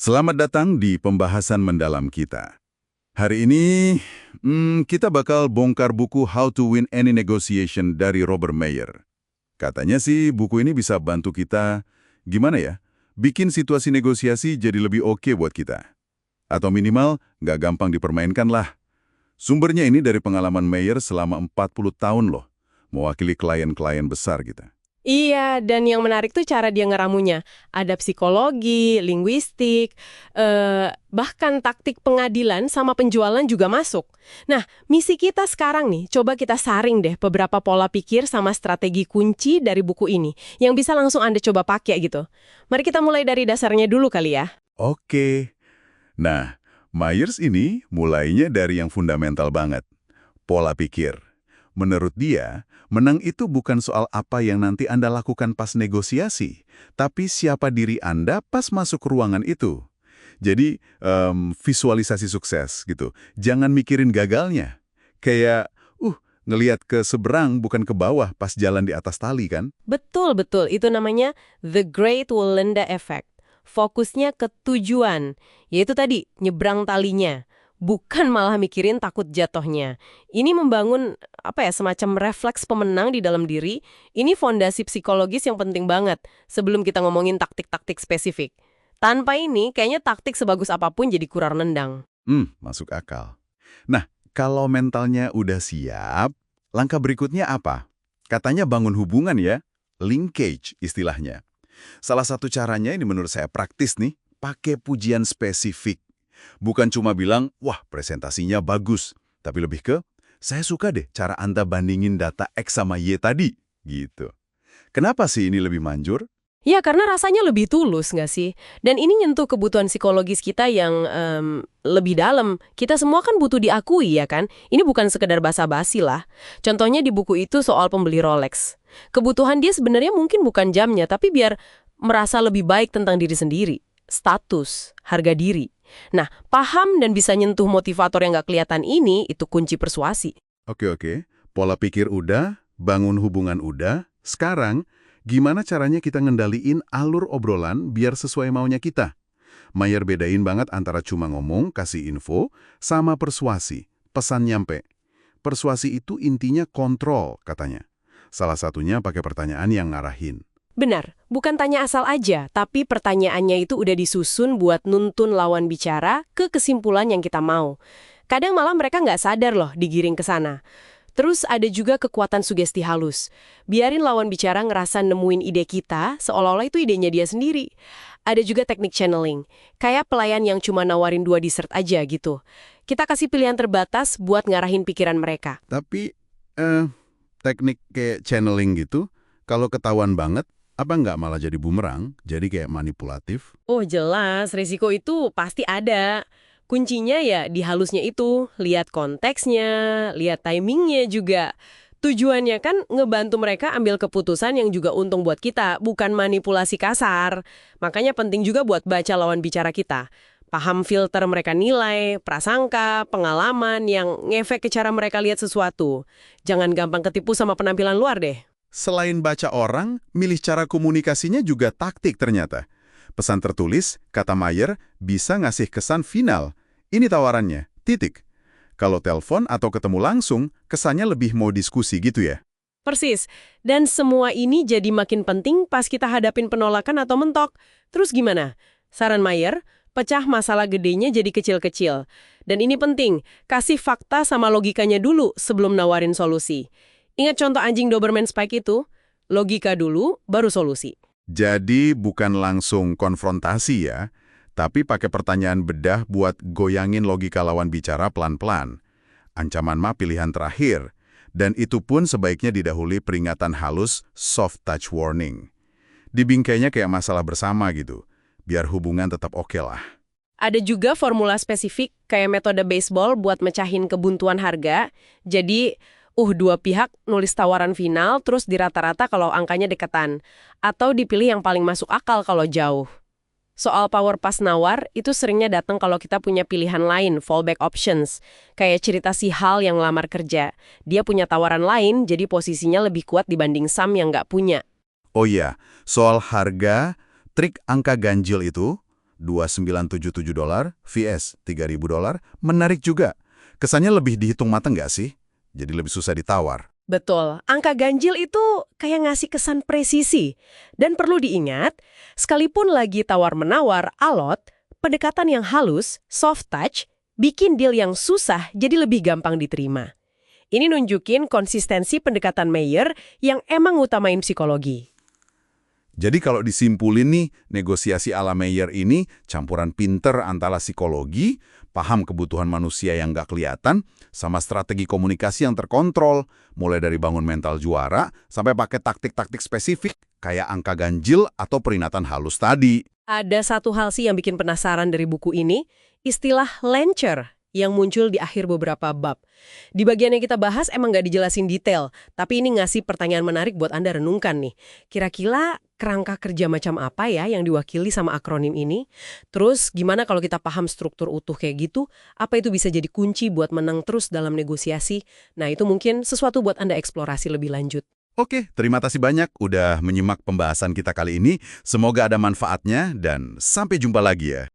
Selamat datang di pembahasan mendalam kita. Hari ini, kita bakal bongkar buku How to Win Any Negotiation dari Robert Mayer. Katanya sih buku ini bisa bantu kita, gimana ya, bikin situasi negosiasi jadi lebih oke buat kita. Atau minimal, nggak gampang dipermainkan lah. Sumbernya ini dari pengalaman Mayer selama 40 tahun loh, mewakili klien-klien besar kita. Iya, dan yang menarik tuh cara dia ngeramunya. Ada psikologi, linguistik, bahkan taktik pengadilan sama penjualan juga masuk. Nah, misi kita sekarang nih, coba kita saring deh beberapa pola pikir sama strategi kunci dari buku ini, yang bisa langsung Anda coba pakai gitu. Mari kita mulai dari dasarnya dulu kali ya. Oke. Nah, Myers ini mulainya dari yang fundamental banget. Pola pikir. Menurut dia, menang itu bukan soal apa yang nanti Anda lakukan pas negosiasi, tapi siapa diri Anda pas masuk ruangan itu. Jadi, visualisasi sukses gitu. Jangan mikirin gagalnya. Kayak, ngelihat ke seberang bukan ke bawah pas jalan di atas tali kan? Betul. Itu namanya The Great Walenda Effect. Fokusnya ke tujuan, yaitu tadi, nyebrang talinya. Bukan malah mikirin takut jatuhnya. Ini membangun semacam refleks pemenang di dalam diri. Ini fondasi psikologis yang penting banget sebelum kita ngomongin taktik-taktik spesifik. Tanpa ini, kayaknya taktik sebagus apapun jadi kurang nendang. Masuk akal. Nah, kalau mentalnya udah siap, langkah berikutnya apa? Katanya bangun hubungan ya, linkage istilahnya. Salah satu caranya ini menurut saya praktis nih, pakai pujian spesifik. Bukan cuma bilang, wah presentasinya bagus, tapi lebih ke, saya suka deh cara Anda bandingin data X sama Y tadi, gitu. Kenapa sih ini lebih manjur? Ya, karena rasanya lebih tulus nggak sih? Dan ini nyentuh kebutuhan psikologis kita yang lebih dalam. Kita semua kan butuh diakui ya kan? Ini bukan sekedar basa-basi lah. Contohnya di buku itu soal pembeli Rolex. Kebutuhan dia sebenarnya mungkin bukan jamnya, tapi biar merasa lebih baik tentang diri sendiri. Status, harga diri. Nah, paham dan bisa nyentuh motivator yang nggak kelihatan ini, itu kunci persuasi. Oke. Pola pikir udah, bangun hubungan udah. Sekarang, gimana caranya kita ngendaliin alur obrolan biar sesuai maunya kita? Mayer bedain banget antara cuma ngomong, kasih info, sama persuasi, pesan nyampe. Persuasi itu intinya kontrol, katanya. Salah satunya pakai pertanyaan yang ngarahin. Benar, bukan tanya asal aja, tapi pertanyaannya itu udah disusun buat nuntun lawan bicara ke kesimpulan yang kita mau. Kadang malah mereka nggak sadar loh digiring ke sana. Terus ada juga kekuatan sugesti halus. Biarin lawan bicara ngerasa nemuin ide kita, seolah-olah itu idenya dia sendiri. Ada juga teknik channeling, kayak pelayan yang cuma nawarin 2 dessert aja gitu. Kita kasih pilihan terbatas buat ngarahin pikiran mereka. Tapi, teknik kayak channeling gitu, kalau ketahuan banget, apa nggak malah jadi bumerang, jadi kayak manipulatif? Oh jelas, risiko itu pasti ada. Kuncinya ya di halusnya itu, lihat konteksnya, lihat timingnya juga. Tujuannya kan ngebantu mereka ambil keputusan yang juga untung buat kita, bukan manipulasi kasar. Makanya penting juga buat baca lawan bicara kita. Paham filter mereka nilai, prasangka, pengalaman yang ngefek ke cara mereka lihat sesuatu. Jangan gampang ketipu sama penampilan luar deh. Selain baca orang, milih cara komunikasinya juga taktik ternyata. Pesan tertulis, kata Mayer, bisa ngasih kesan final. Ini tawarannya, titik. Kalau telepon atau ketemu langsung, kesannya lebih mau diskusi gitu ya. Persis. Dan semua ini jadi makin penting pas kita hadapin penolakan atau mentok. Terus gimana? Saran Mayer, pecah masalah gedenya jadi kecil-kecil. Dan ini penting, kasih fakta sama logikanya dulu sebelum nawarin solusi. Ingat contoh anjing Doberman Spike itu? Logika dulu, baru solusi. Jadi bukan langsung konfrontasi ya, tapi pakai pertanyaan bedah buat goyangin logika lawan bicara pelan-pelan. Ancaman mah pilihan terakhir, dan itu pun sebaiknya didahului peringatan halus soft touch warning. Dibingkainya kayak masalah bersama gitu, biar hubungan tetap oke lah. Ada juga formula spesifik kayak metode baseball buat mecahin kebuntuan harga. Jadi, dua pihak nulis tawaran final, terus dirata-rata kalau angkanya deketan. Atau dipilih yang paling masuk akal kalau jauh. Soal power pas nawar, itu seringnya datang kalau kita punya pilihan lain, fallback options. Kayak cerita si Hal yang lamar kerja. Dia punya tawaran lain, jadi posisinya lebih kuat dibanding Sam yang nggak punya. Oh iya, soal harga, trik angka ganjil itu, $2.977 vs $3.000 menarik juga. Kesannya lebih dihitung matang nggak sih? Jadi lebih susah ditawar. Betul, angka ganjil itu kayak ngasih kesan presisi. Dan perlu diingat, sekalipun lagi tawar-menawar, alot, pendekatan yang halus, soft touch, bikin deal yang susah jadi lebih gampang diterima. Ini nunjukin konsistensi pendekatan Mayer yang emang utamain psikologi. Jadi kalau disimpulin nih, negosiasi ala Mayer ini campuran pinter antara psikologi, paham kebutuhan manusia yang nggak kelihatan, sama strategi komunikasi yang terkontrol, mulai dari bangun mental juara, sampai pakai taktik-taktik spesifik, kayak angka ganjil atau peringatan halus tadi. Ada satu hal sih yang bikin penasaran dari buku ini, istilah Lancer yang muncul di akhir beberapa bab. Di bagian yang kita bahas emang nggak dijelasin detail, tapi ini ngasih pertanyaan menarik buat Anda renungkan nih. Kira-kira kerangka kerja macam apa ya yang diwakili sama akronim ini? Terus gimana kalau kita paham struktur utuh kayak gitu? Apa itu bisa jadi kunci buat menang terus dalam negosiasi? Nah, itu mungkin sesuatu buat Anda eksplorasi lebih lanjut. Oke, terima kasih banyak udah menyimak pembahasan kita kali ini. Semoga ada manfaatnya dan sampai jumpa lagi ya.